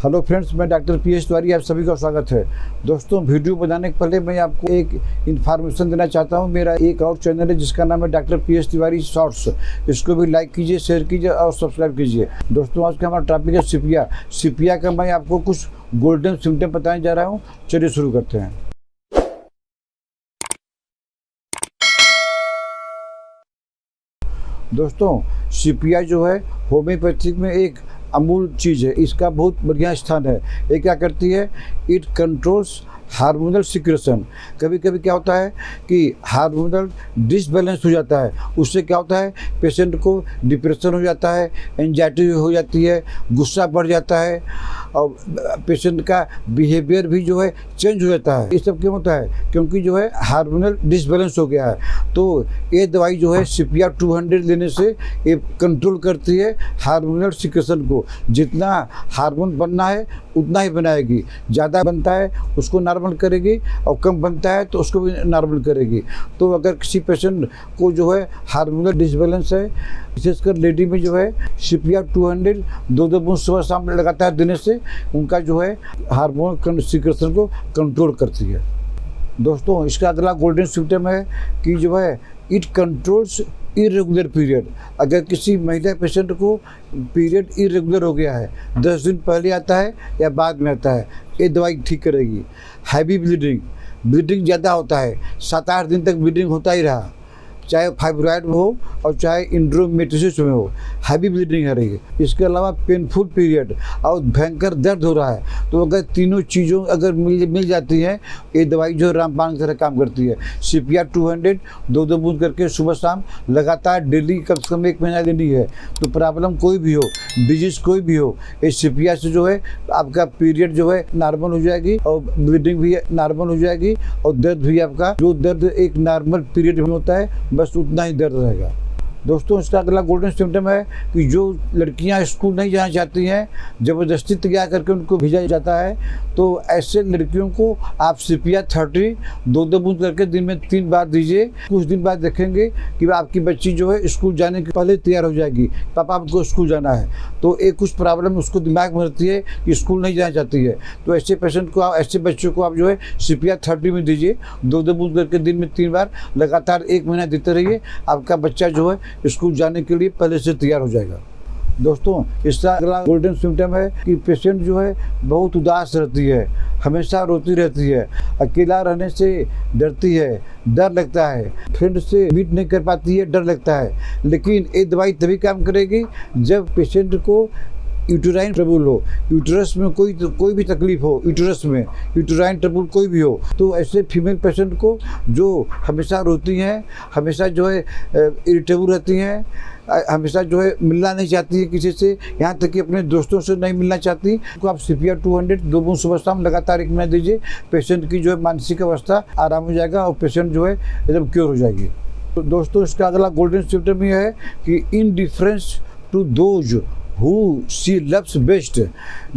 Hello friends, मैं doctor PS Tiwari, आप सभी का स्वागत है। दोस्तों, वीडियो बनाने के पहले मैं आपको एक इन्फॉर्मेशन देना चाहता हूं। मेरा एक और चैनल है जिसका नाम है डॉक्टर पीएस तिवारी शॉर्ट्स। इसको भी लाइक कीजिए, शेयर कीजिए और सब्सक्राइब कीजिए। दोस्तों, आज का हमारा टॉपिक है सीपिया। सीपिया का मैं आपको कुछ गोल्डन सिम्टम बताने जा रहा हूँ। चलिए शुरू करते हैं। दोस्तों, सीपिया जो है होम्योपैथिक में एक अमूल चीज़ है। इसका बहुत बढ़िया स्थान है। ये क्या करती है? It controls hormonal secretion. कभी कभी क्या होता है कि हार्मोनल डिसबैलेंस हो जाता है। उससे क्या होता है, पेशेंट को डिप्रेशन हो जाता है, एंजाइटी हो जाती है, गुस्सा बढ़ जाता है और पेशेंट का बिहेवियर भी जो है चेंज हो जाता है। ये सब क्यों होता है? क्योंकि जो है हार्मोनल डिसबैलेंस हो गया है। तो ये दवाई जो है सीपिया 200 लेने से ये कंट्रोल करती है हार्मोनल सिक्रेशन को। जितना हार्मोन बनना है उतना ही बनाएगी। ज़्यादा बनता है उसको नॉर्मल करेगी और कम बनता है तो उसको भी नॉर्मल करेगी। तो अगर किसी पेशेंट को जो है हार्मोनल डिसबैलेंस है, विशेषकर लेडी में जो है सीपिया 200 दो बूंद सुबह शाम लगातार देने से उनका जो है हार्मोन सिक्रेशन को कंट्रोल करती है। दोस्तों, इसका अगला गोल्डन सिम्टम है कि जो है इट कंट्रोल्स इरेगुलर पीरियड। अगर किसी महिला पेशेंट को पीरियड इरेगुलर हो गया है, 10 दिन पहले आता है या बाद में आता है, ये दवाई ठीक करेगी। हैवी ब्लीडिंग ज़्यादा होता है, 7-8 दिन तक ब्लीडिंग होता ही रहा, चाहे फाइब्रॉइड में हो और चाहे इंड्रोमेट्रियोसिस में हो, हैवी ब्लीडिंग है रही। इसके अलावा पेनफुल पीरियड और भयंकर दर्द हो रहा है, तो अगर तीनों चीज़ों अगर मिल जाती हैं, ये दवाई जो रामबाण की तरह काम करती है। सीपिया 200 दो बूंद करके सुबह शाम लगातार डेली कम से कम 1 महीना लेनी है। तो प्रॉब्लम कोई भी हो, डिजीज़ कोई भी हो, इस सीपिया से जो है आपका पीरियड जो है नॉर्मल हो जाएगी और ब्लीडिंग भी नॉर्मल हो जाएगी और दर्द भी आपका, जो दर्द एक नॉर्मल पीरियड में होता है बस उतना ही दर्द रहेगा। दोस्तों, इसका अगला गोल्डन सिम्टम है कि जो लड़कियां स्कूल नहीं जाना चाहती हैं, ज़बरदस्ती तैयार करके उनको भेजा जाता है, तो ऐसे लड़कियों को आप सीपिया 30 दो बूंद करके दिन में 3 बार दीजिए। कुछ दिन बाद देखेंगे कि आपकी बच्ची जो है स्कूल जाने के पहले तैयार हो जाएगी। पापा आपको स्कूल जाना है, तो एक कुछ प्रॉब्लम उसको दिमाग में रहती है कि स्कूल नहीं जाना चाहती है, तो ऐसे पेशेंट को आप, ऐसे बच्चों को आप जो है सीपिया 30 में दीजिए। दो बूंद करके दिन में 3 बार लगातार 1 महीना देते रहिए। आपका बच्चा जो है स्कूल जाने के लिए पहले से तैयार हो जाएगा। दोस्तों, इसका अगला गोल्डन सिम्टम है कि पेशेंट जो है बहुत उदास रहती है, हमेशा रोती रहती है, अकेला रहने से डरती है, डर लगता है, फ्रेंड से मीट नहीं कर पाती है, डर लगता है। लेकिन ये दवाई तभी काम करेगी जब पेशेंट को यूटेराइन ट्रबल हो, यूटरस में कोई भी तकलीफ हो, यूटरस में यूटेराइन ट्रबल कोई भी हो, तो ऐसे फीमेल पेशेंट को जो हमेशा रोती हैं, हमेशा जो है इरिटेबल रहती हैं, हमेशा जो है मिलना नहीं चाहती है किसी से, यहाँ तक कि अपने दोस्तों से नहीं मिलना चाहती, तो आप सीपिया 200 दो बूंद सुबह शाम लगातार 1 महीना दीजिए। पेशेंट की जो है मानसिक अवस्था आराम हो जाएगा और पेशेंट जो है एकदम क्योर हो जाएगी। तो दोस्तों, इसका अगला गोल्डन सिम्टम ये है कि indifference to those who she loves best.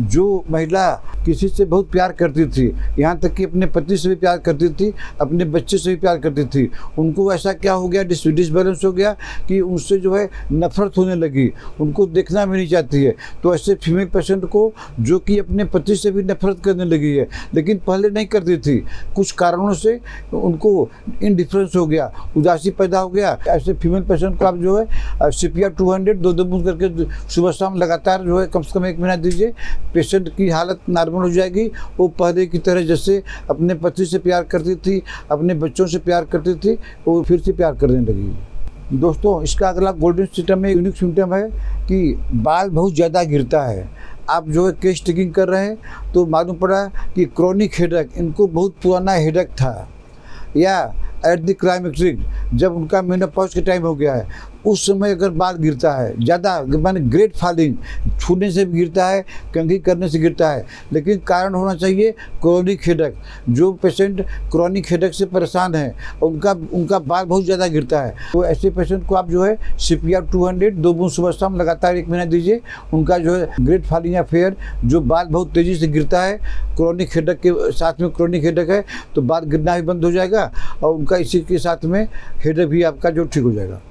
जो महिला किसी से बहुत प्यार करती थी, यहाँ तक कि अपने पति से भी प्यार करती थी, अपने बच्चे से भी प्यार करती थी, उनको ऐसा क्या हो गया, डिसबैलेंस हो गया कि उनसे जो है नफरत होने लगी, उनको देखना भी नहीं चाहती है। तो ऐसे फीमेल पेशेंट को जो कि अपने पति से भी नफरत करने लगी है, लेकिन पहले नहीं करती थी, कुछ कारणों से उनको इनडिफरेंस हो गया, उदासी पैदा हो गया, ऐसे फीमेल पेशेंट को आप जो है सीपिया 200 दो बूंद करके सुबह शाम लगातार जो है कम से कम 1 महीना दीजिए। पेशेंट की हालत नॉर्मल हो जाएगी। वो पहले की तरह जैसे अपने पति से प्यार करती थी, अपने बच्चों से प्यार करती थी, वो फिर से प्यार करने लगी। दोस्तों, इसका अगला गोल्डन सिम्टम है, यूनिक सिम्टम है कि बाल बहुत ज़्यादा गिरता है। आप जो है केस टेकिंग कर रहे हैं तो मालूम पड़ा कि क्रॉनिक हेडेक, इनको बहुत पुराना हेडेक था, या एट द क्लाइमेक्ट्रिक जब उनका मेनोपॉज के टाइम हो गया है, उस समय अगर बाल गिरता है ज़्यादा, माने ग्रेट फॉलिंग, छूने से भी गिरता है, कंघी करने से गिरता है, लेकिन कारण होना चाहिए क्रॉनिक हेडेक। जो पेशेंट क्रॉनिक हेडेक से परेशान है उनका बाल बहुत ज़्यादा गिरता है, तो ऐसे पेशेंट को आप जो है सीपिया 200 दो बूंद सुबह शाम लगातार 1 महीना दीजिए। उनका जो है ग्रेट फॉलिंग या फेयर, जो बाल बहुत तेज़ी से गिरता है, क्रॉनिक हेडेक के साथ में क्रॉनिक हेडेक है तो बाल गिरना भी बंद हो जाएगा और उनका इसी के साथ में हेडेक भी आपका जो ठीक हो जाएगा।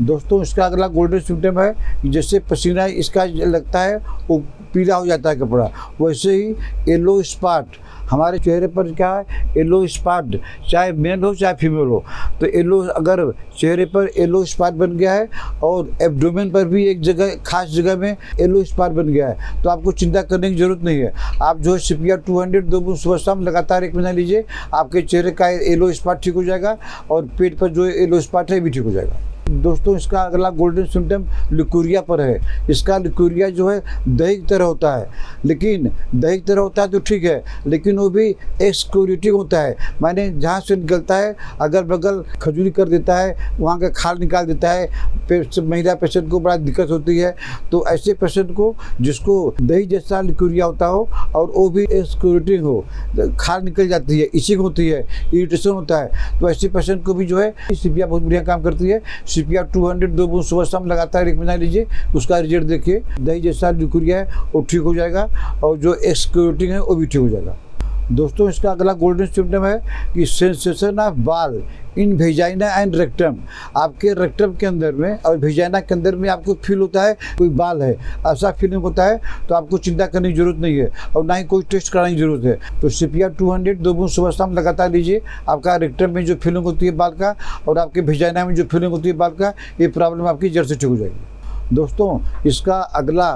दोस्तों, इसका अगला गोल्डन सिम्टम है कि जैसे पसीना इसका लगता है वो पीला हो जाता है कपड़ा, वैसे ही येलो स्पॉट हमारे चेहरे पर क्या है, येलो स्पॉट, चाहे मेल हो चाहे फीमेल हो। तो येलो, अगर चेहरे पर येलो स्पॉट बन गया है और एब्डोमेन पर भी एक जगह, खास जगह में येलो स्पॉट बन गया है, तो आपको चिंता करने की जरूरत नहीं है। आप जो है CPR 200 2 बूंद सुबह शाम लगातार 1 महीना लीजिए, आपके चेहरे का येलो स्पॉट ठीक हो जाएगा और पेट पर जो येलो स्पॉट है भी ठीक हो जाएगा। दोस्तों, इसका अगला गोल्डन सिम्टम लिकोरिया पर है। इसका लिकोरिया जो है दही की तरह होता है, लेकिन दही की तरह होता है तो ठीक है, लेकिन वो भी एक्सक्यूरेटिव होता है, माने जहाँ से निकलता है अगल बगल खजूरी कर देता है, वहाँ का खाल निकाल देता है। महिला पेशेंट को बड़ा दिक्कत होती है। तो ऐसे पेशेंट को जिसको दही जैसा लिकोरिया होता हो और वो भी एक्सक्यूरेटिव हो, खाल निकल जाती है, इचिंग होती है, इरिटेशन होता है, तो ऐसे पेशेंट को भी जो है CPR बहुत बढ़िया काम करती है। CPR 200 2 बूंद सुबह शाम लगातार 1 महीना लीजिए, उसका रिजल्ट देखिए, दही जैसा लिकोरिया है वो ठीक हो जाएगा और जो एक्सक्यूरेटिव है वो भी ठीक हो जाएगा। दोस्तों, इसका अगला गोल्डन सिम्टम है कि सेंसेशन ऑफ बाल इन वेजाइना एंड रेक्टम। आपके रेक्टम के अंदर में और वेजाइना के अंदर में आपको फील होता है कोई बाल है, ऐसा फीलिंग होता है, तो आपको चिंता करने की जरूरत नहीं है और ना ही कोई टेस्ट कराने की जरूरत है। तो CPR 200 2 बूंद सुबह शाम लगातार लीजिए, आपका रेक्टम में जो फीलिंग होती है बाल का और आपके वेजाइना में जो फीलिंग होती है बाल का, ये प्रॉब्लम आपकी जड़ से ठीक हो जाएगी। दोस्तों, इसका अगला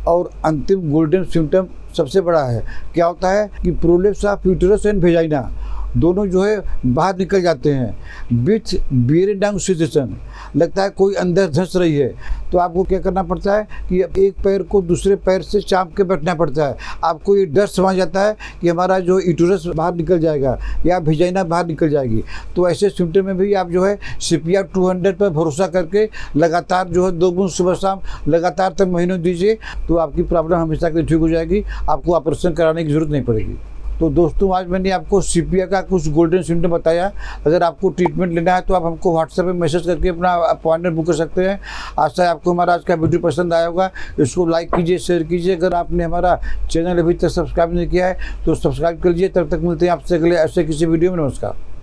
और अंतिम गोल्डन सिम्टम सबसे बड़ा है। क्या होता है कि prolapse of uterus and vagina दोनों जो है बाहर निकल जाते हैं विथ बियरिंग डाउन सिचुएशन। लगता है कोई अंदर धंस रही है, तो आपको क्या करना पड़ता है कि एक पैर को दूसरे पैर से चाप के बैठना पड़ता है। आपको ये डर समा जाता है कि हमारा जो यूटेरस बाहर निकल जाएगा या वेजाइना बाहर निकल जाएगी। तो ऐसे सिम्टम में भी आप जो है CPR 200 पर भरोसा करके लगातार जो है 2 बूंद सुबह शाम लगातार तक महीनों दीजिए, तो आपकी प्रॉब्लम हमेशा के लिए ठीक हो जाएगी, आपको ऑपरेशन कराने की जरूरत नहीं पड़ेगी। तो दोस्तों, आज मैंने आपको CPR का कुछ गोल्डन सिम्टम बताया। अगर आपको ट्रीटमेंट लेना है तो आप हमको WhatsApp पे मैसेज करके अपना अपॉइंटमेंट बुक कर सकते हैं। आशा है आपको हमारा आज का वीडियो पसंद आया होगा। इसको लाइक कीजिए, शेयर कीजिए। अगर आपने हमारा चैनल अभी तक सब्सक्राइब नहीं किया है तो सब्सक्राइब कर लीजिए। तब तक मिलते हैं आपसे अगले ऐसे किसी वीडियो में। नमस्कार।